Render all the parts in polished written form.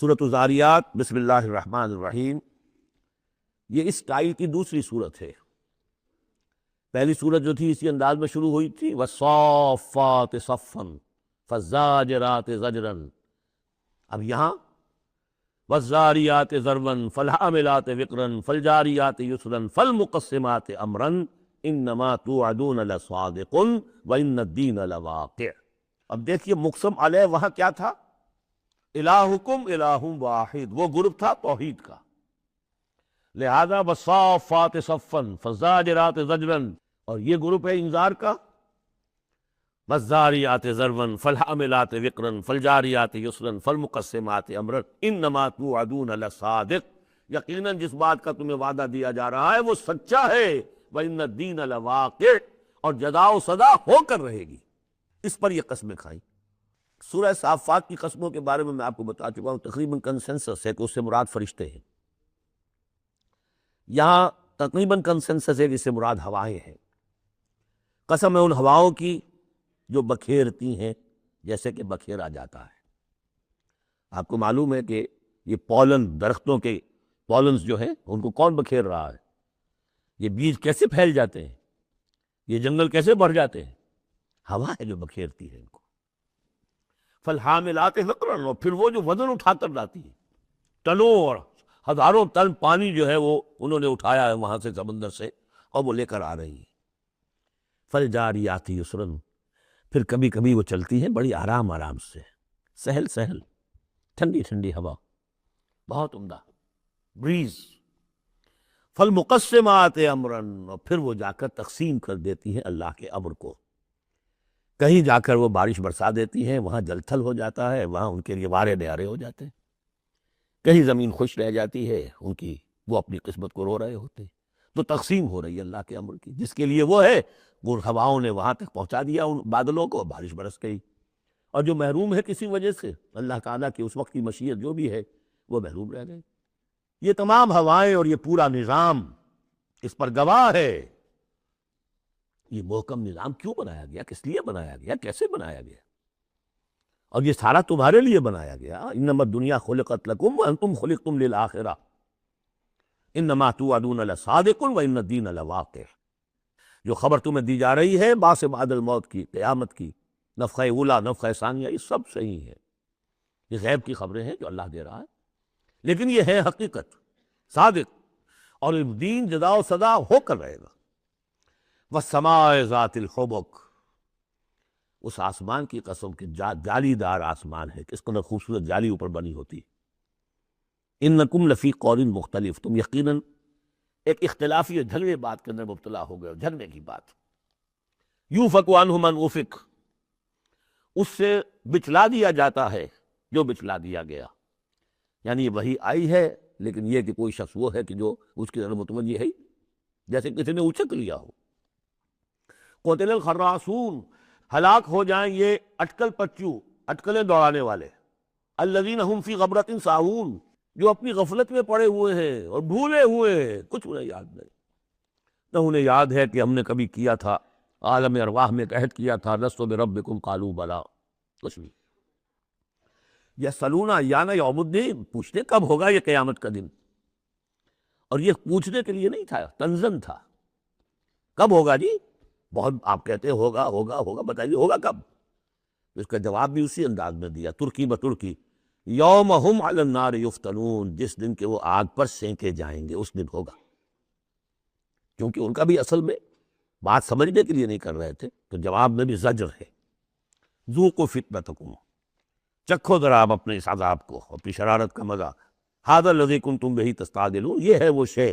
سورۃ الذاریات بسم اللہ الرحمن الرحیم، یہ اس ٹائل کی دوسری صورت ہے۔ پہلی صورت جو تھی اسی انداز میں شروع ہوئی تھی، وَالصَّافَّاتِ صَفًّا فَالزَّاجِرَاتِ زَجْرًا۔ اب یہاں وَالزَّارِيَاتِ ذَرْوًا فَالْحَامِلَاتِ وِقْرًا فَالْجَارِيَاتِ يُسْرًا فَالْمُقَسِّمَاتِ أَمْرًا إِنَّمَا تُوعَدُونَ لَصَادِقٌ وَإِنَّ الدِّينَ لَوَاقِعٌ۔ اب دیکھیے مقسم علیہ وہاں کیا تھا؟ الہکم الہ واحد، وہ گروپ تھا توحید کا، لہذا والصافات صفا فالزاجرات زجرا، اور یہ گروپ ہے انذار کا، والذاریات ذروا فالحاملات وقرا فالجاریات یسرا فالمقسمات امرا انما توعدون لصادق، یقیناً جس بات کا تمہیں وعدہ دیا جا رہا ہے وہ سچا ہے، وان الدین لواقع، اور جزا و سزا ہو کر رہے گی۔ اس پر یہ قسمیں کھائیں۔ سورہ صافات کی قسموں کے بارے میں آپ کو بتا چکا ہوں، تقریباً کنسنسس ہے کہ اس سے مراد فرشتے ہیں۔ یہاں تقریباً کنسنسس ہے کہ اس سے مراد ہوائیں ہیں۔ قسم ہے ان ہواؤں کی جو بکھیرتی ہیں جیسے کہ بکھیرا جاتا ہے۔ آپ کو معلوم ہے کہ یہ پولن، درختوں کے پولنز جو ہیں ان کو کون بکھیر رہا ہے؟ یہ بیج کیسے پھیل جاتے ہیں، یہ جنگل کیسے بڑھ جاتے ہیں؟ ہوا ہے جو بکھیرتی ہے ان کو۔ فالحاملات وقرا، اور پھر وہ جو وزن اٹھا کر لاتی ہے، ٹنوں اور ہزاروں ٹن پانی جو ہے وہ انہوں نے اٹھایا ہے وہاں سے سمندر سے، اور وہ لے کر آ رہی ہے۔ فالجاریات یسرا، پھر کبھی کبھی وہ چلتی ہیں بڑی آرام آرام سے، سہل سہل، ٹھنڈی ٹھنڈی ہوا، بہت عمدہ بریز۔ فالمقسمات امرا، اور پھر وہ جا کر تقسیم کر دیتی ہیں اللہ کے امر کو، کہیں جا کر وہ بارش برسا دیتی ہیں، وہاں جل تھل ہو جاتا ہے، وہاں ان کے لیے وارے نیارے ہو جاتے ہیں، کہیں زمین خوش رہ جاتی ہے، ان کی وہ اپنی قسمت کو رو رہے ہوتے ہیں۔ تو تقسیم ہو رہی ہے اللہ کے امر کی، جس کے لیے وہ ہے وہ ہواؤں نے وہاں تک پہنچا دیا ان بادلوں کو، بارش برس گئی، اور جو محروم ہے کسی وجہ سے اللہ تعالیٰ کی اس وقت کی مشیت جو بھی ہے وہ محروم رہ گئے۔ یہ تمام ہوائیں اور یہ پورا نظام اس پر گواہ ہے۔ یہ محکم نظام کیوں بنایا گیا، کس لیے بنایا گیا، کیسے بنایا گیا؟ اور یہ سارا تمہارے لیے بنایا گیا۔ انما الدنیا خلقت لکم وانتم خلقتم للآخرہ انما توعدون لصادق وان الدین لواقع۔ جو خبر تمہیں دی جا رہی ہے بعث بعد الموت کی، قیامت کی، نفخہ اولیٰ، نفخہ ثانیہ، یہ سب صحیح ہے، یہ غیب کی خبریں ہیں جو اللہ دے رہا ہے، لیکن یہ ہے حقیقت، صادق، اور دین جزا و سزا ہو کر رہے گا۔ والسماء ذات الحبک، اس آسمان کی قسم کہ جالی دار آسمان ہے، کس قدر خوبصورت جالی اوپر بنی ہوتی ہے۔ انکم لفی قول مختلف، تم یقیناً ایک اختلافی جھگڑے بات کے اندر مبتلا ہو گئے، جھگڑے کی بات۔ یوفک عنہ من افک، اس سے بچلا دیا جاتا ہے جو بچلا دیا گیا، یعنی وہی آئی ہے لیکن یہ کہ کوئی شخص وہ ہے کہ جو اس کی طرف متوجہ ہے، جیسے کسی نے اچک لیا ہو۔ قتل الخراصون، ہلاک ہو جائیں یہ اٹکل پچو، اٹکلیں دوڑانے والے، الذین هم فی غمرۃ ساہون، جو اپنی غفلت میں پڑے ہوئے ہیں اور بھولے ہوئے ہیں، کچھ انہیں یاد نہیں۔ نہ انہیں یاد ہے کہ ہم نے کبھی کیا تھا، عالم ارواح میں عہد کیا تھا، لست بربکم قالوا بلی، کچھ نہیں۔ یسألون ایان یوم الدین، پوچھتے کب ہوگا یہ قیامت کا دن، اور یہ پوچھنے کے لیے نہیں تھا، تنزن تھا، کب ہوگا جی؟ بہت آپ کہتے ہیں ہوگا ہوگا ہوگا، بتائیے ہوگا کب؟ اس کا جواب بھی اسی انداز میں دیا، ترکی بترکی، یوم ہم علی النار یفتنون، جس دن کہ وہ آگ پر سینکے جائیں گے، اس دن ہوگا۔ کیونکہ ان کا بھی اصل میں بات سمجھنے کے لیے نہیں کر رہے تھے، تو جواب میں بھی زجر ہے۔ ذوقوا فتنتکم، چکھو ذرا آپ اپنے اس عذاب کو، اپنی شرارت کا مزہ۔ ھذا الذی کنتم بہ تستعجلون، یہ ہے وہ شے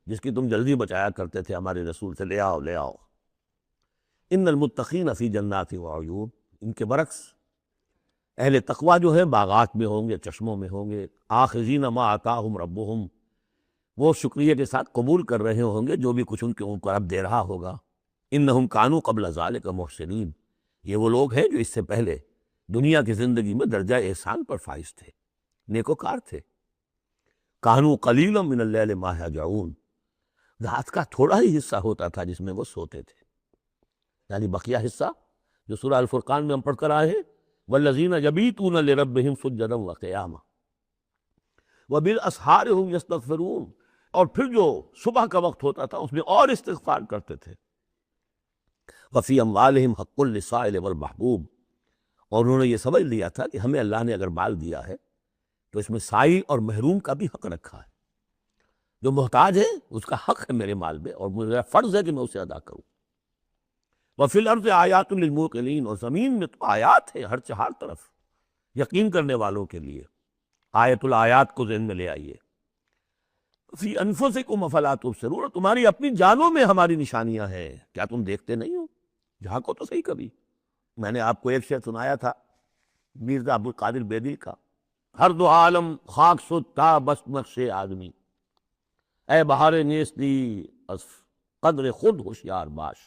جس کی تم جلدی بچایا کرتے تھے ہمارے رسول سے، لے آؤ لے آؤ۔ ان المتقین فی جنات وعیون، ان کے برعکس اہل تقویٰ جو ہے باغات میں ہوں گے، چشموں میں ہوں گے، آخذین ما آتاہم ربہم، وہ شکریہ کے ساتھ قبول کر رہے ہوں گے جو بھی کچھ ان کو رب دے رہا ہوگا۔ انہم کانوا قبل ذلک محسنین، یہ وہ لوگ ہیں جو اس سے پہلے دنیا کی زندگی میں درجہ احسان پر فائز تھے، نیکوکار تھے۔ کانوا قلیلا من اللیل ما یہجعون، رات کا تھوڑا ہی حصہ ہوتا تھا جس میں وہ سوتے تھے، یعنی بقیہ حصہ جو سورہ الفرقان میں ہم پڑھ کر آئے ہیں، والذین یبیتون لربہم سجدا وقیاما، وبالاسحار هم یستغفرون، اور پھر جو صبح کا وقت ہوتا تھا اس میں اور استغفار کرتے تھے۔ وفی اموالہم حق للسائل والمحبوب، اور انہوں نے یہ سمجھ لیا تھا کہ ہمیں اللہ نے اگر مال دیا ہے تو اس میں سائل اور محروم کا بھی حق رکھا ہے، جو محتاج ہے اس کا حق ہے میرے مال میں، اور میرا فرض ہے کہ میں اسے ادا کروں۔ وفی الارض آیات للموقنین، اور زمین میں تو آیات ہے ہر چہار طرف یقین کرنے والوں کے لیے۔ آیت الآیات کو ذہن میں لے آئیے۔ فی انفسکم افلا تبصرون، تمہاری اپنی جانوں میں ہماری نشانیاں ہیں، کیا تم دیکھتے نہیں ہو؟ جھانکو تو صحیح کبھی۔ میں نے آپ کو ایک شعر سنایا تھا میرزا عبدالقادر بیدی کا، ہر دو عالم خاک شد تا بس نقش آدمی، اے بہار نیستی از قدر خود ہوشیار باش۔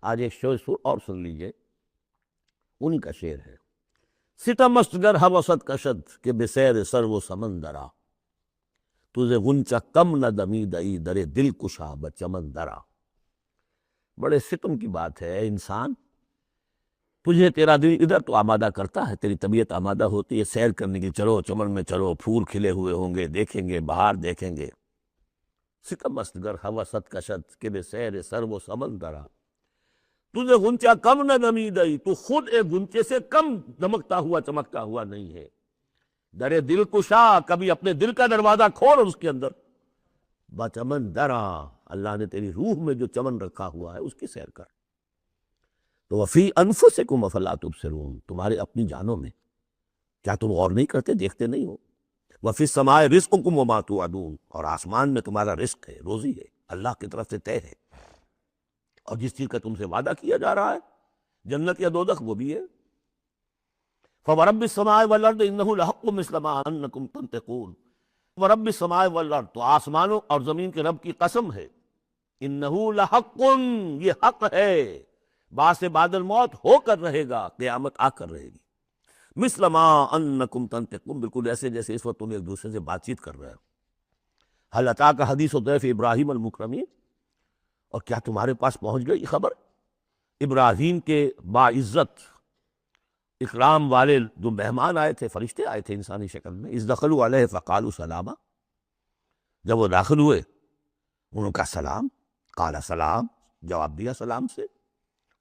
آج ایک شعر اور سن لیجئے، انہی کا شعر ہے۔ ستم است گر ہوست کشد کہ بے سیر سر و سمندرا، تجھے غنچہ کم نہ دمیدئی در دل کشا بچمن درا۔ بڑے ستم کی بات ہے، اے انسان تجھے تیرا دل ادھر تو آمادہ کرتا ہے، تیری طبیعت آمادہ ہوتی ہے سیر کرنے کی، چلو چمن میں چلو، پھول کھلے ہوئے ہوں گے دیکھیں گے، بہار دیکھیں گے۔ ستم است گر ہوست کشد کہ بے سیر سر و سمندرا، تجھے غنچہ کم نہ دمیدئی، تو خود ایک غنچے سے کم دمکتا ہوا چمکتا ہوا نہیں ہے۔ در دل کشا، کبھی اپنے دل کا دروازہ کھول اور اس کے اندر بچمن درا، اللہ نے تیری روح میں جو چمن رکھا ہوا ہے اس کی سیر کر۔ تو وفی انفسکم افلا تبصرون، تمہارے اپنی جانوں میں کیا تم غور نہیں کرتے، دیکھتے نہیں ہو؟ وفی السماء رزقکم وما توعدون، اور آسمان میں تمہارا رزق ہے، روزی ہے، اللہ کی طرف سے طے ہے، اور جس چیز کا تم سے وعدہ کیا جا رہا ہے جنت یا دوزخ وہ بھی ہے۔ فورب السماء والارض انہ لحق مثل ما انکم تنطقون، ورب السماء والارض، تو آسمانوں اور زمین کے رب کی قسم ہے، انہ لحق، یہ حق ہے، بعث بعد الموت ہو کر رہے گا، قیامت آ کر رہے گی۔ مثل ما انکم تنطقون، بالکل ایسے جیسے اس وقت تم ایک دوسرے سے بات چیت کر رہے ہو۔ هل اتاک حدیث ضیف ابراہیم المکرمین، اور کیا تمہارے پاس پہنچ گئی خبر ابراہیم کے باعزت اکرام والے جو مہمان آئے تھے، فرشتے آئے تھے انسانی شکل میں، اذ دخلوا علیہ فقالوا سلاما، جب وہ داخل ہوئے انہوں نے کہا سلام، قال سلام، جواب دیا سلام سے۔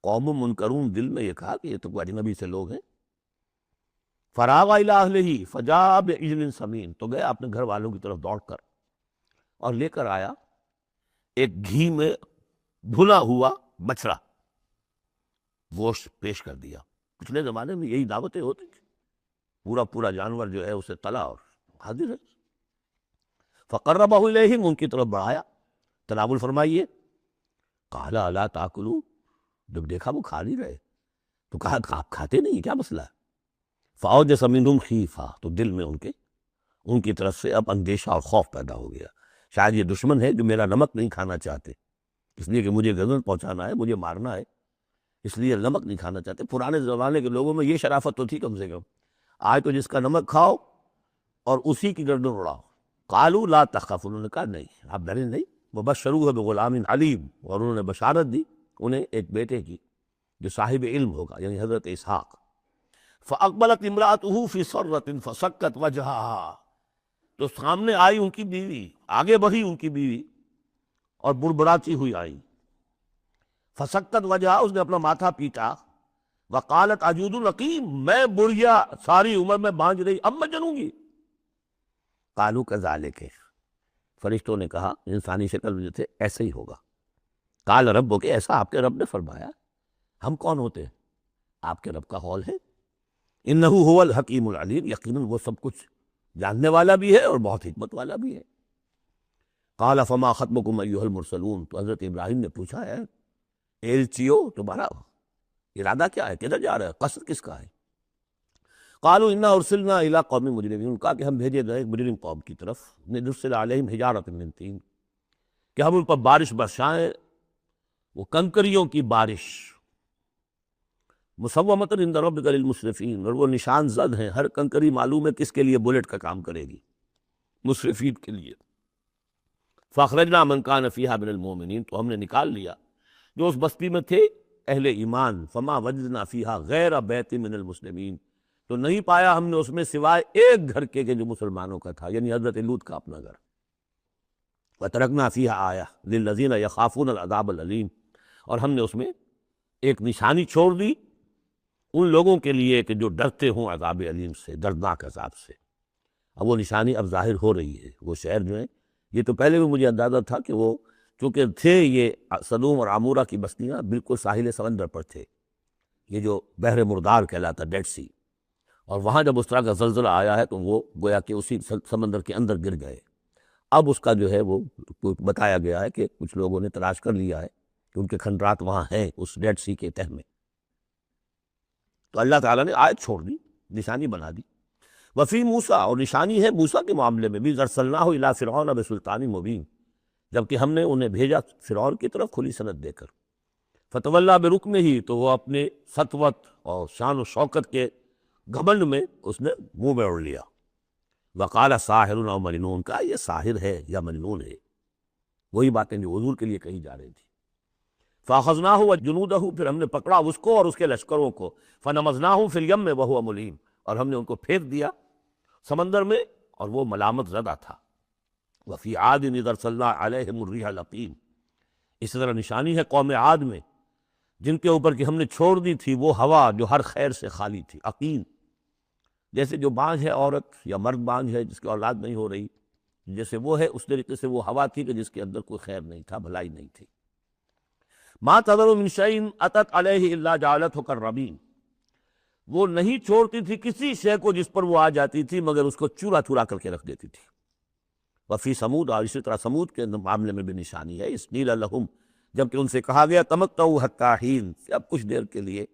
قوم منکرون، دل میں یہ کہا کہ یہ تو کوئی اجنبی سے لوگ ہیں۔ فراغ الی اہلہ فجاء بعجل سمین، تو گیا اپنے گھر والوں کی طرف دوڑ کر اور لے کر آیا ایک گھی میں بھنا ہوا بچڑا، گوشت پیش کر دیا۔ پچھلے زمانے میں یہی دعوتیں ہوتی تھیں، پورا جانور جو ہے اسے تلا اور حاضر ہے۔ فقربہ الیہم، ان کی طرف بڑھایا، تناول فرمائیے۔ قال الا تاکلون، جب دیکھا وہ کھا نہیں رہے تو کہا کہ آپ کھاتے نہیں، کیا مسئلہ ہے؟ فاوجس منہم خیفہ، تو دل میں ان کی طرف سے اب اندیشہ اور خوف پیدا ہو گیا، شاید یہ دشمن ہے جو میرا نمک نہیں کھانا چاہتے، اس لیے کہ مجھے غضب پہنچانا ہے، مجھے مارنا ہے، اس لیے نمک نہیں کھانا چاہتے۔ پرانے زمانے کے لوگوں میں یہ شرافت تو تھی کم سے کم، آج تو جس کا نمک کھاؤ اور اسی کی گردن اڑاؤ۔ قالوا لا تخف، انہوں نے کہا نہیں آپ ڈریں نہیں، وبشروہ بغلام علیم، اور انہوں نے بشارت دی انہیں ایک بیٹے کی جو صاحب علم ہوگا، یعنی حضرت اسحاق۔ فاقبلت امرأتہ فی سرۃ فسکت وجہہا، تو سامنے آئی ان کی بیوی، آگے بڑھی ان کی بیوی اور بڑبڑاتی ہوئی آئی۔ فسکت وجہ، اس نے اپنا ماتھا پیٹا۔ وقالت عجوز الرقیم، میں بڑھیا ساری عمر میں بانجھ رہی، اب میں جنوں گی۔ قالوا کذالک، فرشتوں نے کہا انسانی شکل میں جو تھے ایسے ہی ہوگا۔ قال ربک، ایسا آپ کے رب نے فرمایا، ہم کون ہوتے ہیں؟ آپ کے رب کا قول ہے، انہ هو الحکیم العلیم، یقیناً وہ سب کچھ جاننے والا بھی ہے اور بہت حکمت والا بھی ہے۔ قال فما خطبکم ایھا المرسلون، تو حضرت ابراہیم نے پوچھا ہے ایلچیو تمہارا ارادہ کیا ہے، کدھر جا رہا ہے، قصد کس کا ہے؟ قالوا انا ارسلنا الی قوم مجرمین، انہوں نے کہا کہ ہم بھیجے گئے ایک مجرم قوم کی طرف، نرسل علیہم حجارۃ من طین، کہ ہم ان پر بارش برسائیں، وہ کنکریوں کی بارش، مسومۃ عند ربک للمسرفین، اور وہ نشان زد ہیں، ہر کنکری معلوم ہے کس کے لیے بلٹ کا کام کرے گی، مسرفین کے لیے۔ فاخرجنا من کان فیہا من المؤمنین، تو ہم نے نکال لیا جو اس بستی میں تھے اہل ایمان۔ فما وجدنا فیہا غیر بیت من المسلمین، تو نہیں پایا ہم نے اس میں سوائے ایک گھر کے جو مسلمانوں کا تھا، یعنی حضرت لوط کا اپنا گھر۔ وَتَرَكْنَا فِيهَا آیَةً لِلَّذِينَ يَخَافُونَ الْعَذَابَ الْأَلِيمَ، اور ہم نے اس میں ایک نشانی چھوڑ دی ان لوگوں کے لیے کہ جو ڈرتے ہوں عذاب علیم سے، دردناک عذاب سے۔ اب وہ نشانی اب ظاہر ہو رہی ہے۔ وہ شہر جو ہیں، یہ تو پہلے بھی مجھے اندازہ تھا کہ وہ چونکہ تھے یہ سدوم اور عمورہ کی بستیاں بالکل ساحل سمندر پر تھے، یہ جو بحر مردار کہلاتا ڈیڈ سی، اور وہاں جب اس طرح کا زلزلہ آیا ہے تو وہ گویا کہ اسی سمندر کے اندر گر گئے۔ اب اس کا جو ہے وہ بتایا گیا ہے کہ کچھ لوگوں نے تلاش کر لیا ہے کہ ان کے کھنڈرات وہاں ہیں اس ڈیڈ سی کے تہہ میں۔ تو اللہ تعالیٰ نے آیت چھوڑ دی، نشانی بنا دی۔ وفی موسیٰ، اور نشانی ہے موسیٰ کے معاملے میں بھی، ارسلناہ الی فرعون بسلطان مبین، جبکہ ہم نے انہیں بھیجا فرعون کی طرف کھلی سند دے کر۔ فتولیٰ برکنہ، تو وہ اپنے سطوت اور شان و شوکت کے گھمنڈ میں اس نے منہ میں اوڑھ لیا۔ وقال ساحر او مجنون، کہا یہ ساحر ہے یا مجنون ہے، وہی باتیں جو حضور کے لیے کہی جا رہی تھی۔ فاخذناہ وجنودہ، پھر ہم نے پکڑا اس کو اور اس کے لشکروں کو، فنبذناہ فی الیم وہو ملیم، اور ہم نے ان کو پھینک دیا سمندر میں اور وہ ملامت زدہ تھا۔ وفی عاد اذ ارسلنا علیہم الریح العقیم، اس طرح نشانی ہے قوم عاد میں جن کے اوپر کہ ہم نے چھوڑ دی تھی وہ ہوا جو ہر خیر سے خالی تھی، عقیم، جیسے جو بانجھ ہے عورت یا مرد بانجھ ہے جس کی اولاد نہیں ہو رہی، جیسے وہ ہے اس طریقے سے وہ ہوا تھی کہ جس کے اندر کوئی خیر نہیں تھا، بھلائی نہیں تھی۔ ما تذر من شیء اتت علیہ الا جعلتہ کالرمیم، وہ نہیں چھوڑتی تھی کسی شے کو جس پر وہ آ جاتی تھی مگر اس کو چورا چورا کر کے رکھ دیتی تھی۔ وفی سمود، اور اسی طرح سمود کے معاملے میں بھی نشانی ہے۔ اس قیل لہم، جبکہ ان سے کہا گیا تمتعوا حتی حین، کہ اب کچھ دیر کے لیے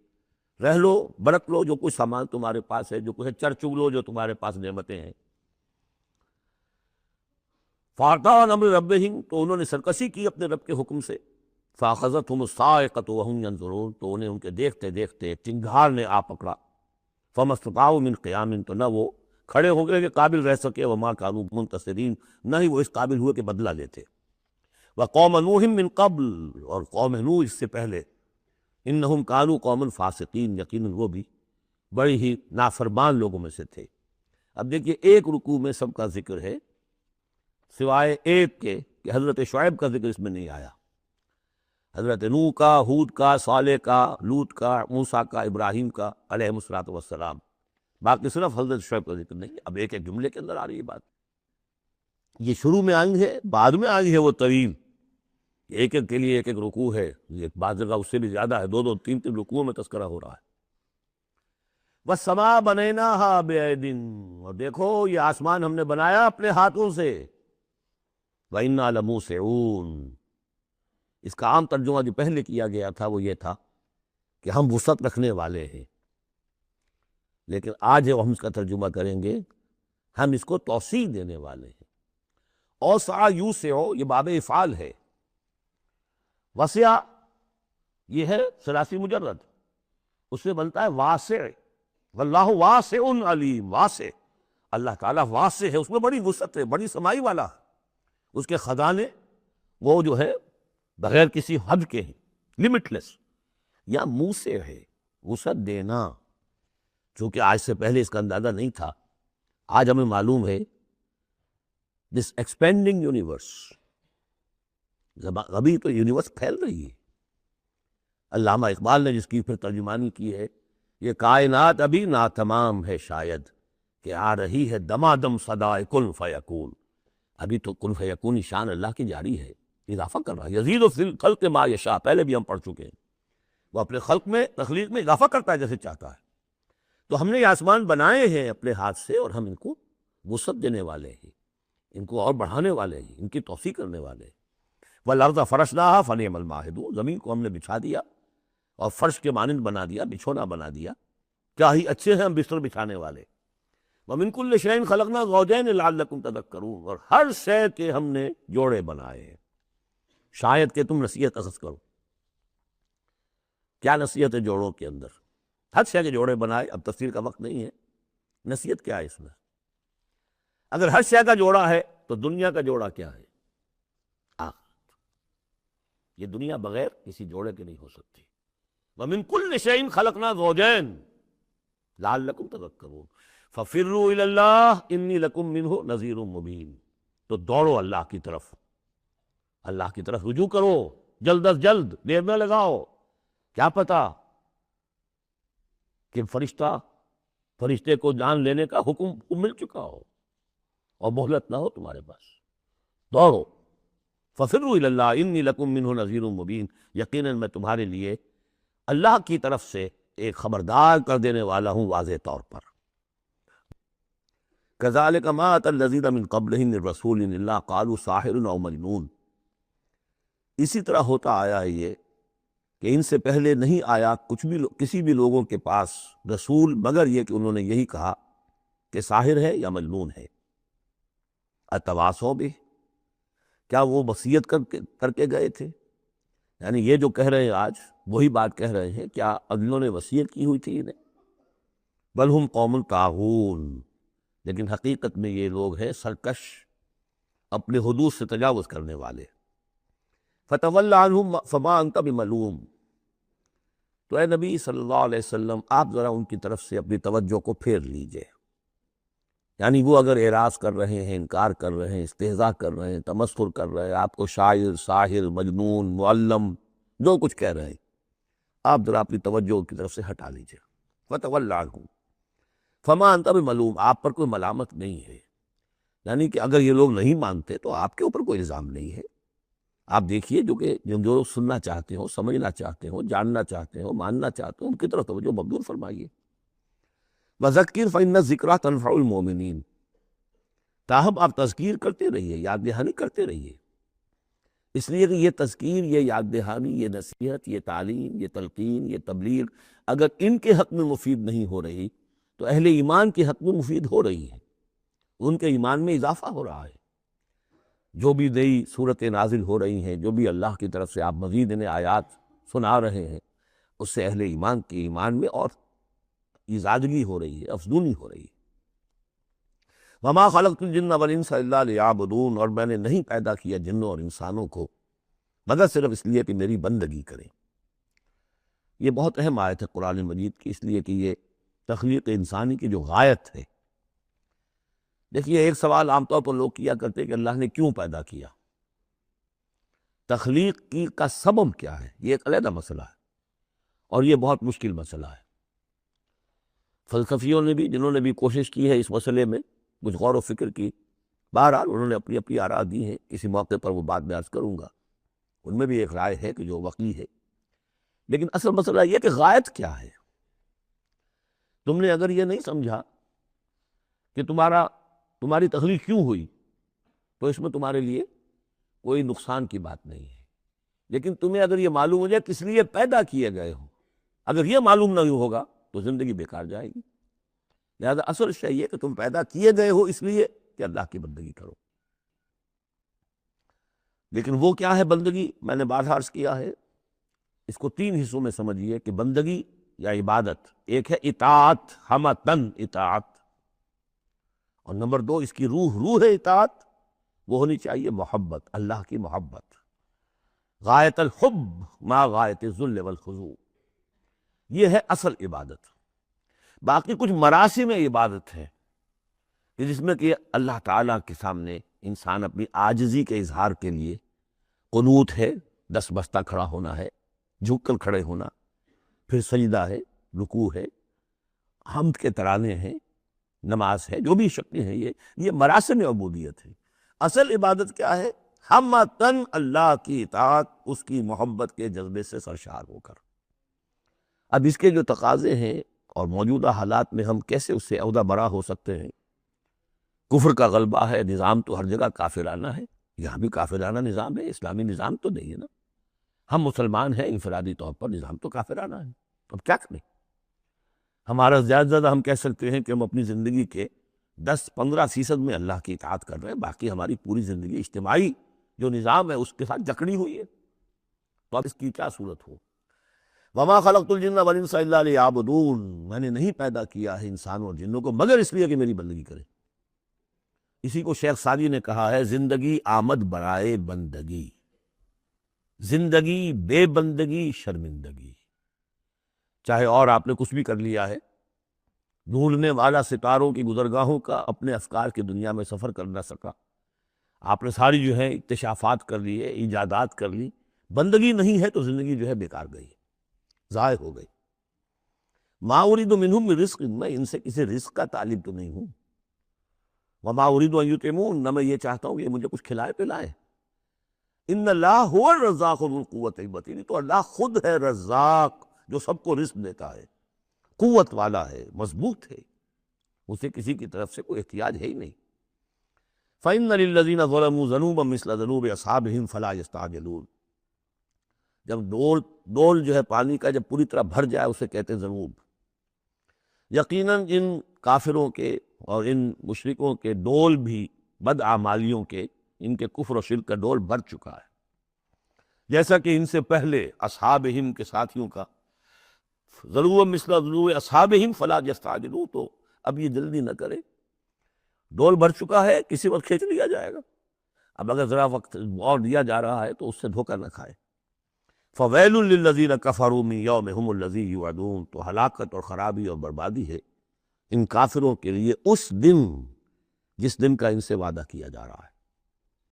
رہ لو، برت لو جو کچھ سامان تمہارے پاس ہے، جو کچھ ہے چر چگ لو جو تمہارے پاس نعمتیں ہیں۔ فاعتوا عن امر ربہم، تو انہوں نے سرکشی کی اپنے رب کے حکم سے۔ فاخذتہم الصاعقۃ وہم ینظرون، تو انہیں ان کے دیکھتے دیکھتے ایک چنگھار نے آ پکڑا۔ فما استطاعوا من قیام، تو نہ وہ کھڑے ہو گئے کہ قابل رہ سکے، وما کانوا منتصرین، نہ ہی وہ اس قابل ہوئے کہ بدلہ لیتے۔ وقوم نوح من قبل، اور قوم نوح اس سے پہلے، انہم کانوا قوما فاسقین، یقیناً وہ بھی بڑی ہی نافرمان لوگوں میں سے تھے۔ اب دیکھیے ایک رکوع میں سب کا ذکر ہے سوائے ایک کے کہ حضرت شعیب کا ذکر اس میں نہیں آیا، حضرت نوح کا، ہود کا، صالح کا، لوط کا، موسیٰ کا، ابراہیم کا علیہم الصلوۃ والسلام، باقی صرف حضرت شعیب کا ذکر نہیں۔ اب ایک ایک جملے کے اندر آ رہی ہے بات، یہ شروع میں آئی ہے، بعد میں آئی ہے وہ طویل، ایک ایک کے لیے ایک ایک رکوع ہے، یہ بعض جگہ اس سے بھی زیادہ ہے، دو دو تین تین رکوعوں میں تذکرہ ہو رہا ہے۔ وَالسَّمَاءَ بَنَيْنَاهَا بِأَيْدٍ، اور دیکھو یہ آسمان ہم نے بنایا اپنے ہاتھوں سے۔ وَإِنَّا لَمُوسِعُونَ، اس کا عام ترجمہ جو پہلے کیا گیا تھا وہ یہ تھا کہ ہم وسعت رکھنے والے ہیں، لیکن آج ہم اس کا ترجمہ کریں گے ہم اس کو توسیع دینے والے ہیں۔ اوسع یوسع، یہ باب افعال ہے، وسع یہ ہے ثلاثی مجرد، اس سے بنتا ہے واسع، واللہ واسع علیم، واسع، اللہ تعالیٰ واسع ہے، اس میں بڑی وسعت ہے، بڑی سمائی والا ہے، اس کے خزانے وہ جو ہے بغیر کسی حد کے ہیں، لمٹ لیس، یا موسع ہے، وسعت دینا، چونکہ آج سے پہلے اس کا اندازہ نہیں تھا، آج ہمیں معلوم ہے دس ایکسپینڈنگ یونیورس، ابھی تو یونیورس پھیل رہی ہے۔ علامہ اقبال نے جس کی پھر ترجمانی کی ہے، یہ کائنات ابھی ناتمام ہے شاید، کہ آ رہی ہے دمادم صدائے کن فیکون، ابھی تو کن فیکون شان اللہ کی جاری ہے، اضافہ کر رہا ہے، یزید فی الخلق ما یشاء، پہلے بھی ہم پڑھ چکے ہیں، وہ اپنے خلق میں، تخلیق میں اضافہ کرتا ہے جیسے چاہتا ہے۔ تو ہم نے یہ آسمان بنائے ہیں اپنے ہاتھ سے، اور ہم ان کو وسعت دینے والے ہیں، ان کو اور بڑھانے والے ہیں، ان کی توسیع کرنے والے ہیں۔ وَالْأَرْضَ فَرَشْنَاهَا فَنِعْمَ الْمَاهِدُونَ، زمین کو ہم نے بچھا دیا اور فرش کے مانند بنا دیا، بچھونا بنا دیا، کیا ہی اچھے ہیں ہم بستر بچھانے والے۔ وَمِن كُلِّ شَيْءٍ خَلَقْنَا زَوْجَيْنِ لَعَلَّكُمْ تَذَكَّرُونَ، اور ہر شے کے ہم نے جوڑے بنائے ہیں شاید کہ تم نصیحت اخذ کرو۔ کیا نصیحت ہے جوڑوں کے اندر؟ ہر شے کے جوڑے بنائے، اب تفصیل کا وقت نہیں ہے، نصیحت کیا ہے اس میں؟ اگر ہر شے کا جوڑا ہے تو دنیا کا جوڑا کیا ہے؟ یہ دنیا بغیر کسی جوڑے کے نہیں ہو سکتی۔ وَمِن كُلِّ شَيْءٍ خَلَقْنَا زَوْجَيْنِ، لعلکم تذکرون ففروا الی اللہ انی لکم منہ نذیر مبین، تو دوڑو اللہ کی طرف، اللہ کی طرف رجوع کرو، جلد از جلد، دیر نہ لگاؤ، کیا پتا کہ فرشتے کو جان لینے کا حکم مل چکا ہو اور مہلت نہ ہو تمہارے پاس، دوڑو، ففروا الی اللہ انی لکم منہ نذیر مبین، یقیناً میں تمہارے لیے اللہ کی طرف سے ایک خبردار کر دینے والا ہوں واضح طور پر۔ کذالک ما اتی الذین من قبلہم من رسول الا قالوا ساحر او مجنون، اسی طرح ہوتا آیا ہے یہ کہ ان سے پہلے نہیں آیا کسی بھی لوگوں کے پاس رسول مگر یہ کہ انہوں نے یہی کہا کہ ساحر ہے یا مجنون ہے۔ اتواصوا بہ، کیا وہ وصیت کر کے گئے تھے؟ یعنی یہ جو کہہ رہے ہیں آج وہی بات کہہ رہے ہیں، کیا اگلوں نے وصیت کی ہوئی تھی انہیں؟ بل ہم قوم طاغون، لیکن حقیقت میں یہ لوگ ہیں سرکش، اپنے حدود سے تجاوز کرنے والے۔ فتول عنہم فما انت بملوم، تو اے نبی صلی اللہ علیہ وسلم آپ ذرا ان کی طرف سے اپنی توجہ کو پھیر لیجئے، یعنی وہ اگر اعراض کر رہے ہیں، انکار کر رہے ہیں، استہزاء کر رہے ہیں، تمسخر کر رہے ہیں، آپ کو شاعر، ساحر، مجنون، معلم جو کچھ کہہ رہے ہیں، آپ ذرا اپنی توجہ کی طرف سے ہٹا لیجئے۔ فتول عنہم فما انت بملوم، آپ پر کوئی ملامت نہیں ہے، یعنی کہ اگر یہ لوگ نہیں مانتے تو آپ کے اوپر کوئی الزام نہیں ہے۔ آپ دیکھیے جو لوگ سننا چاہتے ہو، سمجھنا چاہتے ہو، جاننا چاہتے ہو، ماننا چاہتے ہو، ان کی طرف توجہ مبذول فرمائیے۔ وذکر فإن الذکریٰ تنفع المؤمنین، تاہم آپ تذکیر کرتے رہیے، یاد دہانی کرتے رہیے، اس لیے کہ یہ تذکیر، یہ یاد دہانی، یہ نصیحت، یہ تعلیم، یہ تلقین، یہ تبلیغ اگر ان کے حق میں مفید نہیں ہو رہی تو اہل ایمان کے حق میں مفید ہو رہی ہے، ان کے ایمان میں اضافہ ہو رہا ہے۔ جو بھی نئی صورتیں نازل ہو رہی ہیں، جو بھی اللہ کی طرف سے آپ مزید انہیں آیات سنا رہے ہیں، اس سے اہل ایمان کے ایمان میں اور زیادگی ہو رہی ہے، افزونی ہو رہی ہے۔ وما خلقت الجن والانس الا لیعبدون، اور میں نے نہیں پیدا کیا جنوں اور انسانوں کو مگر صرف اس لیے کہ میری بندگی کریں۔ یہ بہت اہم آیت ہے قرآن مجید کی، اس لیے کہ یہ تخلیق انسانی کی جو غایت ہے۔ دیکھیے ایک سوال عام طور پر لوگ کیا کرتے کہ اللہ نے کیوں پیدا کیا، تخلیق کی کا سبب کیا ہے، یہ ایک علیحدہ مسئلہ ہے اور یہ بہت مشکل مسئلہ ہے۔ فلسفیوں نے بھی، جنہوں نے بھی کوشش کی ہے اس مسئلے میں کچھ غور و فکر کی، بہرحال انہوں نے اپنی اپنی آراء دی ہیں، کسی موقع پر وہ بات میں عرض کروں گا، ان میں بھی ایک رائے ہے کہ جو وقی ہے، لیکن اصل مسئلہ یہ کہ غایت کیا ہے۔ تم نے اگر یہ نہیں سمجھا کہ تمہاری تخلیق کیوں ہوئی تو اس میں تمہارے لیے کوئی نقصان کی بات نہیں ہے، لیکن تمہیں اگر یہ معلوم ہو جائے کس لیے پیدا کیے گئے ہو، اگر یہ معلوم نہیں ہوگا تو زندگی بیکار جائے گی۔ لہذا اصل شے یہ کہ تم پیدا کیے گئے ہو اس لیے کہ اللہ کی بندگی کرو۔ لیکن وہ کیا ہے بندگی؟ میں نے بارہا عرض کیا ہے، اس کو تین حصوں میں سمجھیے کہ بندگی یا عبادت، ایک ہے اطاعت، ہمتن اطاعت، اور نمبر دو اس کی روح اطاعت، وہ ہونی چاہیے محبت، اللہ کی محبت، غایت الحب ما غایت الذل والخضوع، یہ ہے اصل عبادت۔ باقی کچھ مراسم عبادت ہے کہ جس میں کہ اللہ تعالیٰ کے سامنے انسان اپنی عاجزی کے اظہار کے لیے قنوت ہے، دست بستہ کھڑا ہونا ہے، جھک کر کھڑے ہونا، پھر سجدہ ہے، رکوع ہے، حمد کے ترانے ہیں، نماز ہے، جو بھی شکلیں ہیں، یہ مراسم عبودیت ہے۔ اصل عبادت کیا ہے؟ ہمتن اللہ کی اطاعت، اس کی محبت کے جذبے سے سرشار ہو کر۔ اب اس کے جو تقاضے ہیں اور موجودہ حالات میں ہم کیسے اس سے عہدہ برا ہو سکتے ہیں؟ کفر کا غلبہ ہے، نظام تو ہر جگہ کافرانہ ہے، یہاں بھی کافرانہ نظام ہے، اسلامی نظام تو نہیں ہے نا۔ ہم مسلمان ہیں، انفرادی طور پر نظام تو کافرانہ ہے، اب کیا کریں؟ ہمارا زیادہ ہم کہہ سکتے ہیں کہ ہم اپنی زندگی کے 10-15% میں اللہ کی اطاعت کر رہے ہیں، باقی ہماری پوری زندگی اجتماعی جو نظام ہے اس کے ساتھ جکڑی ہوئی ہے، تو اب اس کی کیا صورت ہو؟ وما خلقت الجن والانس الا لیعبدون، میں نے نہیں پیدا کیا ہے انسانوں اور جنوں کو مگر اس لیے کہ میری بندگی کریں۔ اسی کو شیخ سعدی نے کہا ہے، زندگی آمد برائے بندگی، زندگی بے بندگی شرمندگی۔ چاہے اور آپ نے کچھ بھی کر لیا ہے، ڈھونڈنے والا ستاروں کی گزرگاہوں کا اپنے افکار کی دنیا میں سفر کر نہ سکا، آپ نے ساری جو ہے اکتشافات کر لی ہے، ایجادات کر لی، بندگی نہیں ہے تو زندگی جو ہے بیکار گئی، ضائع ہو گئی۔ ما اريد منهم من رزق، میں ان سے کسی رزق کا طالب تو نہیں ہوں، وما اريد ان يطعمون، نہ میں یہ چاہتا ہوں کہ مجھے کچھ کھلائے پلائے۔ ان اللہ هو الرزاق ذو القوۃ المتین، تو اللہ خود ہے رزاق جو سب کو رزق دیتا ہے، قوت والا ہے، مضبوط ہے، اسے کسی کی طرف سے کوئی احتیاج ہے ہی نہیں۔ فإن للذین ظلموا ذنوبا مثل ذنوب اصحابہم فلا یستعجلون، جب ڈول جو ہے پانی کا جب پوری طرح بھر جائے اسے کہتے ہیں ذنوب۔ یقیناً ان کافروں کے اور ان مشرکوں کے ڈول بھی بدعمالیوں کے، ان کے کفر و شرک کا ڈول بھر چکا ہے، جیسا کہ ان سے پہلے اصحابہم کے ساتھیوں کا ذنوب مثل ذنوب اصحابہم فلا یستعجلون، تو اب یہ جلدی نہ کرے، ڈول بھر چکا ہے، کسی وقت کھینچ لیا جائے گا، اب اگر ذرا وقت اور دیا جا رہا ہے تو اس سے دھوکہ نہ کھائے۔ فویل للذین کفروا من یومہم الذی یوعدون، تو ہلاکت اور خرابی اور بربادی ہے ان کافروں کے لیے اس دن جس دن کا ان سے وعدہ کیا جا رہا ہے۔